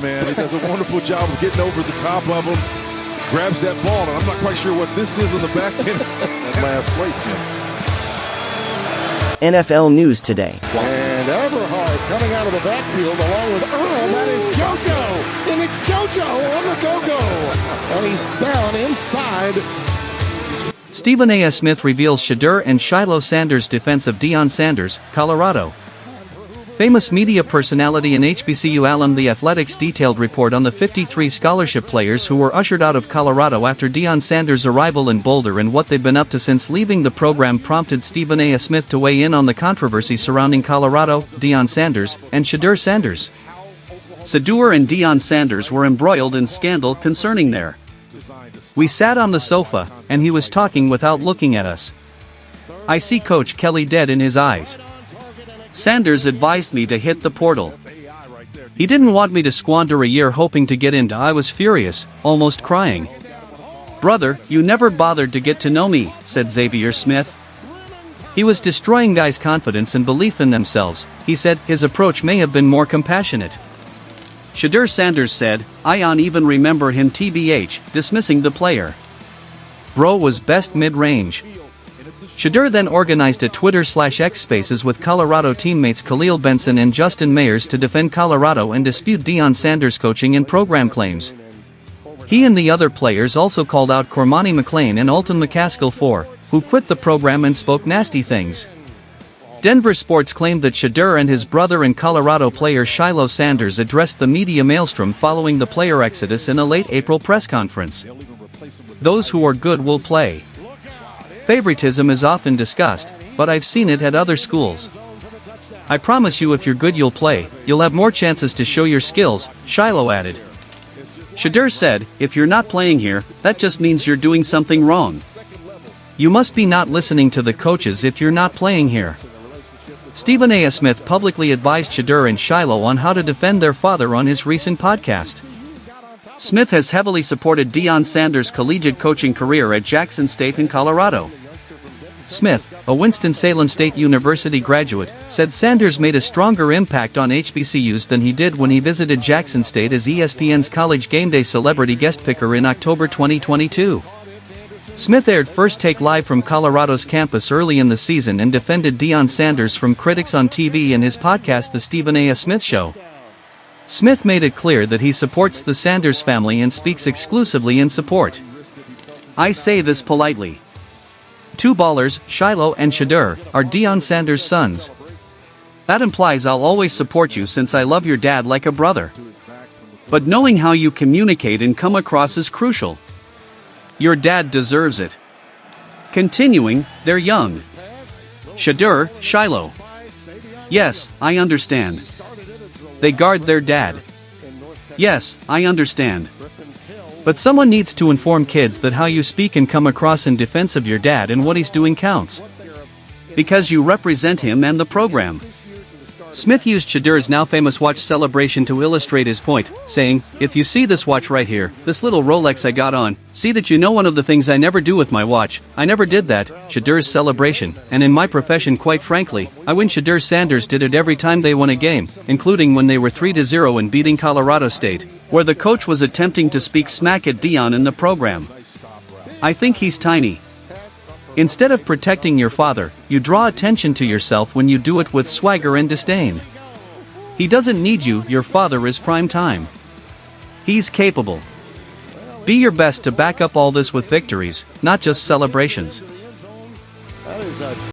Man, he does a wonderful job of getting over the top of him, grabs that ball, and I'm not quite sure what this is on the back end. That last play, Tim. NFL News Today. And Everhart coming out of the backfield along with Earl. That is JoJo. And it's JoJo on the go-go. And he's down inside. Stephen A. Smith reveals Shedeur and Shilo Sanders' defense of Deion Sanders, Colorado. Famous media personality and HBCU alum The Athletic's detailed report on the 53 scholarship players who were ushered out of Colorado after Deion Sanders' arrival in Boulder and what they've been up to since leaving the program prompted Stephen A. Smith to weigh in on the controversy surrounding Colorado, Deion Sanders, and Shedeur Sanders. Shedeur and Deion Sanders were embroiled in scandal concerning their. We sat on the sofa, and he was talking without looking at us. I see Coach Kelly dead in his eyes. Sanders advised me to hit the portal. He didn't want me to squander a year hoping to get into. I was furious, almost crying. Brother, you never bothered to get to know me, said Xavier Smith. He was destroying guys' confidence and belief in themselves, he said. His approach may have been more compassionate. Shedeur Sanders said, I don't even remember him tbh, dismissing the player. Bro was best mid-range. Shedeur then organized a Twitter/X Spaces with Colorado teammates Khalil Benson and Justin Mayers to defend Colorado and dispute Deion Sanders' coaching and program claims. He and the other players also called out Cormani McClain and Alton McCaskill who quit the program and spoke nasty things. Denver Sports claimed that Shedeur and his brother and Colorado player Shilo Sanders addressed the media maelstrom following the player exodus in a late April press conference. Those who are good will play. Favoritism is often discussed, but I've seen it at other schools. I promise you if you're good you'll play, you'll have more chances to show your skills, Shilo added. Shedeur said, if you're not playing here, that just means you're doing something wrong. You must be not listening to the coaches if you're not playing here. Stephen A. Smith publicly advised Shedeur and Shilo on how to defend their father on his recent podcast. Smith has heavily supported Deion Sanders' collegiate coaching career at Jackson State in Colorado. Smith, a Winston-Salem State University graduate, said Sanders made a stronger impact on HBCUs than he did when he visited Jackson State as ESPN's College Game Day celebrity guest picker in October 2022. Smith aired First Take live from Colorado's campus early in the season and defended Deion Sanders from critics on TV in his podcast The Stephen A. Smith Show. Smith made it clear that he supports the Sanders family and speaks exclusively in support. I say this politely. Two ballers, Shilo and Shedeur, are Deion Sanders' sons. That implies I'll always support you since I love your dad like a brother. But knowing how you communicate and come across is crucial. Your dad deserves it. Continuing, they're young. Shedeur, Shilo. Yes, I understand. They guard their dad. Yes, I understand. But someone needs to inform kids that how you speak and come across in defense of your dad and what he's doing counts. Because you represent him and the program. Smith used Shedeur's now famous watch celebration to illustrate his point, saying, if you see this watch right here, this little Rolex I got on, see that you know one of the things I never do with my watch, I never did that, Shedeur's celebration, and in my profession quite frankly, I win. Shedeur Sanders did it every time they won a game, including when they were 3-0 and beating Colorado State, where the coach was attempting to speak smack at Deion in the program. I think he's tiny. Instead of protecting your father, you draw attention to yourself when you do it with swagger and disdain. He doesn't need you, your father is prime time. He's capable. Be your best to back up all this with victories, not just celebrations.